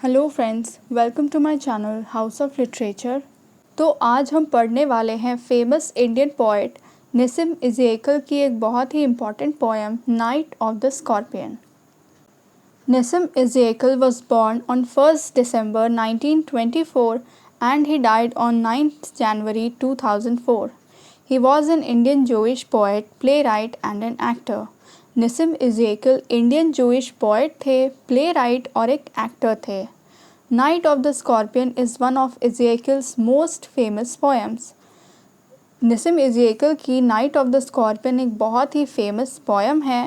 Hello friends, welcome to my channel house of literature. तो आज हम पढ़ने वाले हैं फेमस इंडियन पोएट निसिम इज़ेकल की एक बहुत ही important poem night of the scorpion. Nissim Ezekiel was born on 1st December 1924 and he died on 9th January 2004. He was an Indian Jewish poet, playwright and an actor. Nissim Ezekiel Indian Jewish poet थे, playwright और एक actor थे। Night of the Scorpion is one of Ezekiel's most famous poems. Nissim Ezekiel की Night of the Scorpion एक बहुत ही famous poem है।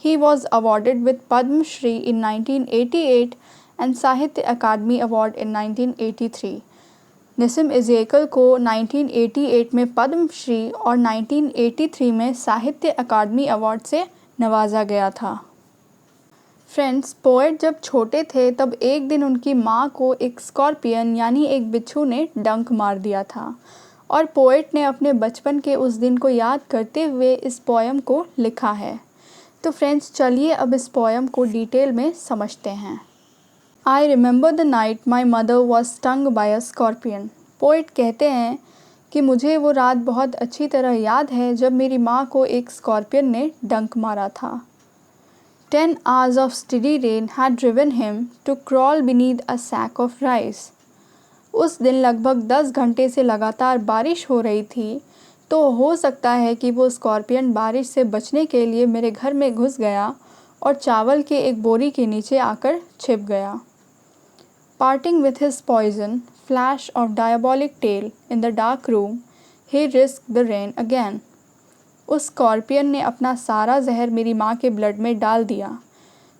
He was awarded with Padma Shri in 1988 and Sahitya Akademi Award in 1983. निसिम इज़ेकल को 1988 में पद्म श्री और 1983 में साहित्य अकादमी अवार्ड से नवाजा गया था। फ्रेंड्स, पोएट जब छोटे थे तब एक दिन उनकी माँ को एक स्कॉर्पियन यानी एक बिच्छू ने डंक मार दिया था और पोएट ने अपने बचपन के उस दिन को याद करते हुए इस पोएम को लिखा है। तो फ्रेंड्स, चलिए अब इस पोएम को डिटेल में समझते हैं। I remember the night my mother was stung by a scorpion. Poet कहते हैं कि मुझे वो रात बहुत अच्छी तरह याद है जब मेरी माँ को एक स्कॉर्पियन ने डंक मारा था। 10 hours of steady rain had driven him to crawl beneath a sack of rice. उस दिन लगभग 10 घंटे से लगातार बारिश हो रही थी, तो हो सकता है कि वो स्कॉर्पियन बारिश से बचने के लिए मेरे घर में घुस गया और चावल के एक बोरी के नीचे आकर छिप गया। Parting with his poison, flash of diabolic tail in the dark room, he risked the rain again. उस स्कॉर्पियन ने अपना सारा जहर मेरी माँ के ब्लड में डाल दिया।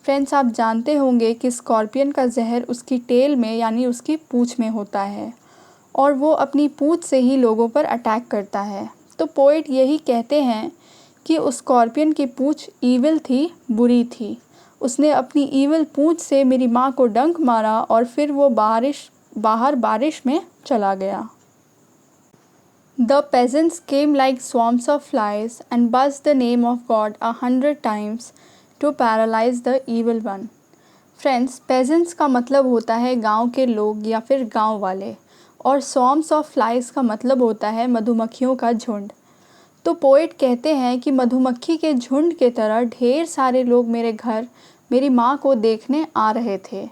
फ्रेंड्स, आप जानते होंगे कि स्कॉर्पियन का जहर उसकी टेल में यानी उसकी पूँछ में होता है और वो अपनी पूँछ से ही लोगों पर अटैक करता है। तो पोएट यही कहते हैं कि उस स्कॉर्पियन की पूँछ ईविल थी, बुरी थी। उसने अपनी ईविल पूँछ से मेरी माँ को डंक मारा और फिर वो बाहर बारिश में चला गया। The peasants came like swarms of flies and buzzed the name of God 100 times to paralyze the evil one. Friends, peasants का मतलब होता है गांव के लोग या फिर गांव वाले और swarms of flies का मतलब होता है मधुमक्खियों का झुंड। तो पोएट कहते हैं कि मधुमक्खी के झुंड के तरह ढेर सारे लोग मेरे घर मेरी माँ को देखने आ रहे थे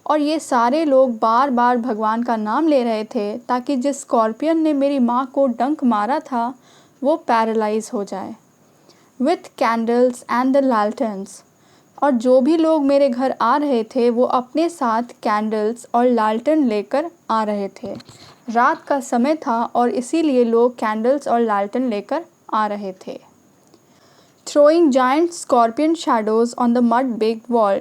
और ये सारे लोग बार बार भगवान का नाम ले रहे थे ताकि जिस स्कॉर्पियन ने मेरी माँ को डंक मारा था वो पैरालाइज हो जाए। विथ कैंडल्स एंड द लालटेन्स, और जो भी लोग मेरे घर आ रहे थे वो अपने साथ कैंडल्स और लालटेन लेकर आ रहे थे। रात का समय था और इसीलिए लोग कैंडल्स और लालटेन लेकर आ रहे थे। Throwing giant scorpion shadows on the mud baked wall,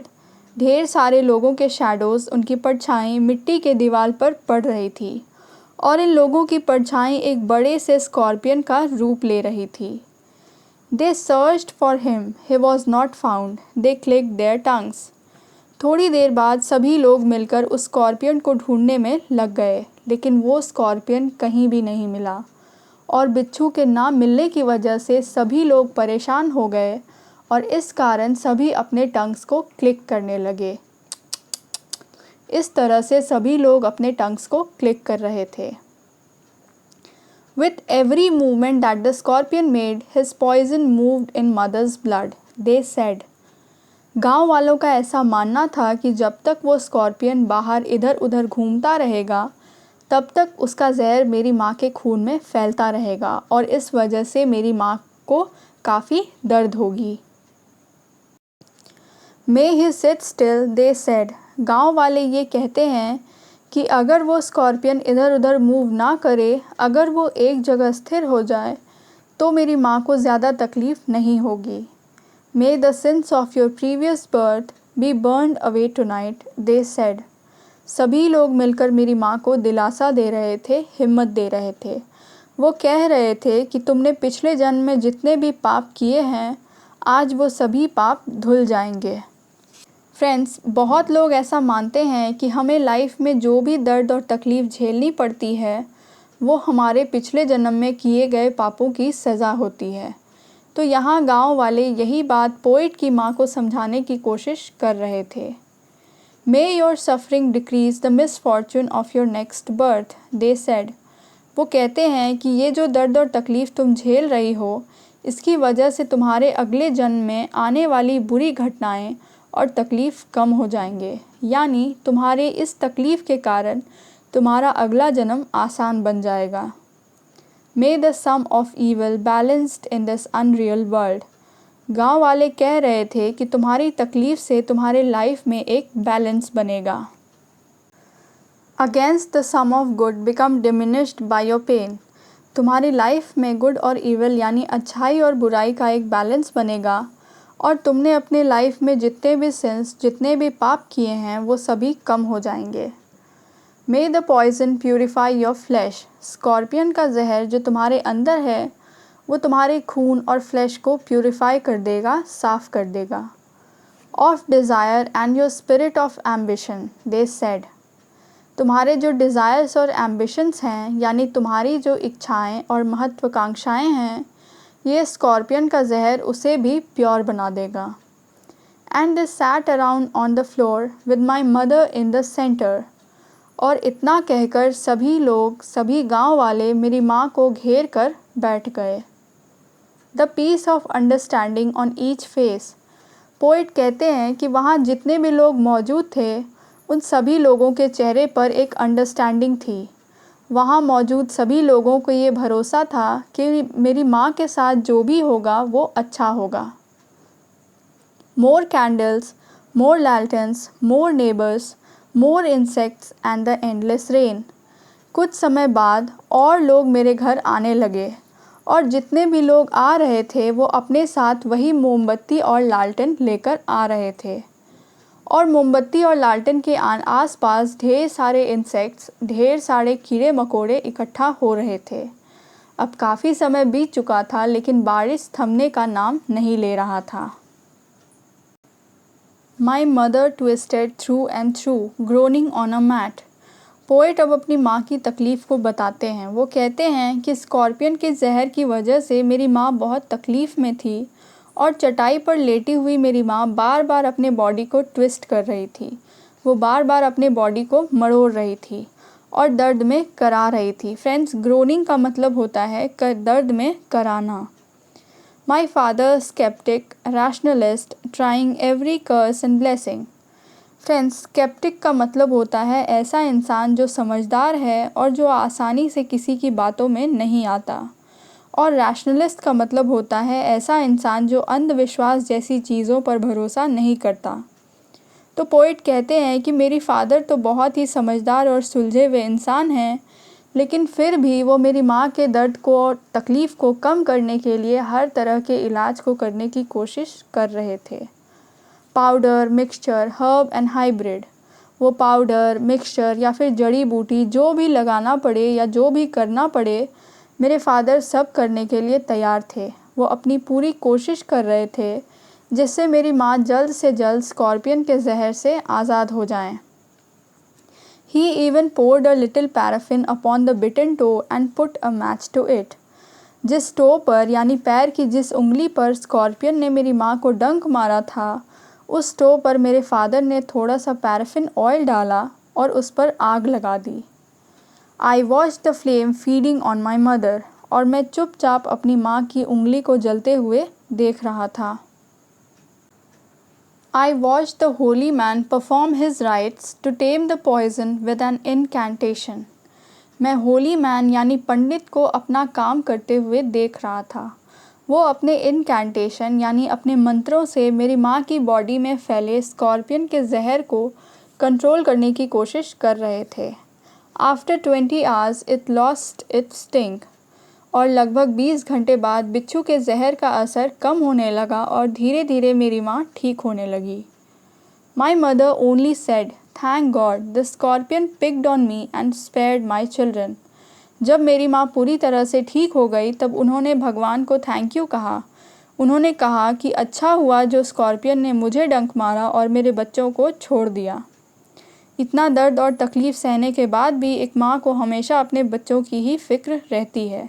ढेर सारे लोगों के शैडोज़ उनकी परछाई मिट्टी के दीवार पर पड़ रही थी और इन लोगों की परछाई एक बड़े से स्कॉर्पियन का रूप ले रही थी। They searched for him, he was not found, they clicked their tongues. थोड़ी देर बाद सभी लोग मिलकर उस स्कॉर्पियन को ढूंढने में लग गए, लेकिन वो स्कॉर्पियन कहीं भी नहीं मिला और बिच्छू के ना मिलने की वजह से सभी लोग परेशान हो गए और इस कारण सभी अपने टंग्स को क्लिक करने लगे। इस तरह से सभी लोग अपने टंग्स को क्लिक कर रहे थे। With every movement that the scorpion made, his poison moved in mother's blood, they said. गांव वालों का ऐसा मानना था कि जब तक वो स्कॉर्पियन बाहर इधर उधर घूमता रहेगा तब तक उसका जहर मेरी माँ के खून में फैलता रहेगा और इस वजह से मेरी माँ को काफ़ी दर्द होगी। May he sit still, they said. गांव वाले ये कहते हैं कि अगर वो स्कॉर्पियन इधर उधर मूव ना करे, अगर वो एक जगह स्थिर हो जाए तो मेरी माँ को ज़्यादा तकलीफ़ नहीं होगी। May the sins of your previous birth be burned away tonight, they said. सभी लोग मिलकर मेरी माँ को दिलासा दे रहे थे, हिम्मत दे रहे थे। वो कह रहे थे कि तुमने पिछले जन्म में जितने भी पाप किए हैं आज वो सभी पाप धुल जाएंगे। फ्रेंड्स, बहुत लोग ऐसा मानते हैं कि हमें लाइफ में जो भी दर्द और तकलीफ़ झेलनी पड़ती है वो हमारे पिछले जन्म में किए गए पापों की सज़ा होती है। तो यहाँ गांव वाले यही बात पोएट की माँ को समझाने की कोशिश कर रहे थे। मे your suffering decrease the misfortune of your next birth, they said. वो कहते हैं कि ये जो दर्द और तकलीफ़ तुम झेल रही हो, इसकी वजह से तुम्हारे अगले जन्म में आने वाली बुरी घटनाएं और तकलीफ़ कम हो जाएंगे, यानी तुम्हारे इस तकलीफ़ के कारण तुम्हारा अगला जन्म आसान बन जाएगा। May the sum of evil balanced in this unreal world. गांव वाले कह रहे थे कि तुम्हारी तकलीफ़ से तुम्हारे लाइफ में एक बैलेंस बनेगा। Against the sum of good become diminished by your pain. तुम्हारी लाइफ में गुड और इवल यानी अच्छाई और बुराई का एक बैलेंस बनेगा और तुमने अपने लाइफ में जितने भी सिंस, जितने भी पाप किए हैं, वो सभी कम हो जाएंगे। May the poison purify your flesh. Scorpion का जहर जो तुम्हारे अंदर है वो तुम्हारे खून और फ्लैश को प्यूरिफाई कर देगा, साफ कर देगा। Of desire and your spirit of ambition, they said. तुम्हारे जो डिज़ायर्स और एम्बिशंस हैं, यानी तुम्हारी जो इच्छाएं और महत्वाकांक्षाएं हैं, ये स्कॉर्पियन का जहर उसे भी प्योर बना देगा। And they sat around on the floor with my mother in the centre. और इतना कहकर सभी लोग, सभी गांव वाले मेरी माँ को घेर कर बैठ गए। The peace of understanding on each face. Poet कहते हैं कि वहाँ जितने भी लोग मौजूद थे, उन सभी लोगों के चेहरे पर एक अंडरस्टैंडिंग थी। वहाँ मौजूद सभी लोगों को ये भरोसा था कि मेरी माँ के साथ जो भी होगा वो अच्छा होगा। More candles, more lanterns, more neighbours, more insects and the endless rain. कुछ समय बाद और लोग मेरे घर आने लगे और जितने भी लोग आ रहे थे वो अपने साथ वही मोमबत्ती और लालटेन लेकर आ रहे थे। और मोमबत्ती और लालटेन के आसपास ढेर सारे इंसेक्ट्स, ढेर सारे कीड़े मकोड़े इकट्ठा हो रहे थे। अब काफ़ी समय बीत चुका था लेकिन बारिश थमने का नाम नहीं ले रहा था। My mother twisted through and through groaning on a mat. Poet अब अपनी माँ की तकलीफ़ को बताते हैं। वो कहते हैं कि स्कॉर्पियन के जहर की वजह से मेरी माँ बहुत तकलीफ़ में थी और चटाई पर लेटी हुई मेरी माँ बार बार अपने बॉडी को ट्विस्ट कर रही थी। वो बार बार अपने बॉडी को मरोड़ रही थी और दर्द में करा रही थी। फ्रेंड्स, ग्रोनिंग का मतलब होता है दर्द में कराना। My father sceptic rationalist trying every curse and blessing. Friends, sceptic का मतलब होता है ऐसा इंसान जो समझदार है और जो आसानी से किसी की बातों में नहीं आता। और रैशनलिस्ट का मतलब होता है ऐसा इंसान जो अंधविश्वास जैसी चीज़ों पर भरोसा नहीं करता। तो पोइट कहते हैं कि मेरी फ़ादर तो बहुत ही समझदार और सुलझे हुए इंसान हैं, लेकिन फिर भी वो मेरी माँ के दर्द को और तकलीफ़ को कम करने के लिए हर तरह के इलाज को करने की कोशिश कर रहे थे। Powder, mixture, herb and hybrid. वो पाउडर, मिक्सचर या फिर जड़ी बूटी जो भी लगाना पड़े या जो भी करना पड़े, मेरे फादर सब करने के लिए तैयार थे। वो अपनी पूरी कोशिश कर रहे थे जिससे मेरी माँ जल्द से जल्द स्कॉर्पियन के जहर से आज़ाद हो जाएं। He even poured a little paraffin upon the bitten toe and put a match to it. जिस टो पर यानी पैर की जिस उंगली पर स्कॉर्पियन ने मेरी माँ को डंक मारा था, उस टो पर मेरे फादर ने थोड़ा सा पैराफिन ऑयल डाला और उस पर आग लगा दी। I watch the flame feeding on my mother. और मैं चुपचाप अपनी माँ की उंगली को जलते हुए देख रहा था। I watched the holy man perform his rites to tame the poison with an incantation. मैं होली मैन यानी पंडित को अपना काम करते हुए देख रहा था। वो अपने इनकैंटेशन यानी अपने मंत्रों से मेरी माँ की बॉडी में फैले स्कॉर्पियन के जहर को कंट्रोल करने की कोशिश कर रहे थे। After 20 hours it lost its sting. और लगभग 20 घंटे बाद बिच्छू के जहर का असर कम होने लगा और धीरे धीरे मेरी माँ ठीक होने लगी। My mother only said, thank God the scorpion picked on me and spared my children. जब मेरी माँ पूरी तरह से ठीक हो गई तब उन्होंने भगवान को थैंक यू कहा। उन्होंने कहा कि अच्छा हुआ जो स्कॉर्पियन ने मुझे डंक मारा और मेरे बच्चों को छोड़ दिया। इतना दर्द और तकलीफ़ सहने के बाद भी एक माँ को हमेशा अपने बच्चों की ही फ़िक्र रहती है।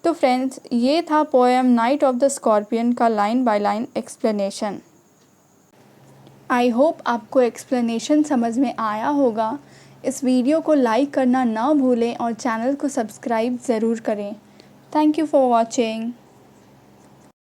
तो फ्रेंड्स, ये था poem night of the scorpion का line by line explanation. I hope आपको एक्सप्लेनेशन समझ में आया होगा। इस वीडियो को लाइक करना ना भूलें और चैनल को सब्सक्राइब ज़रूर करें। Thank you for watching.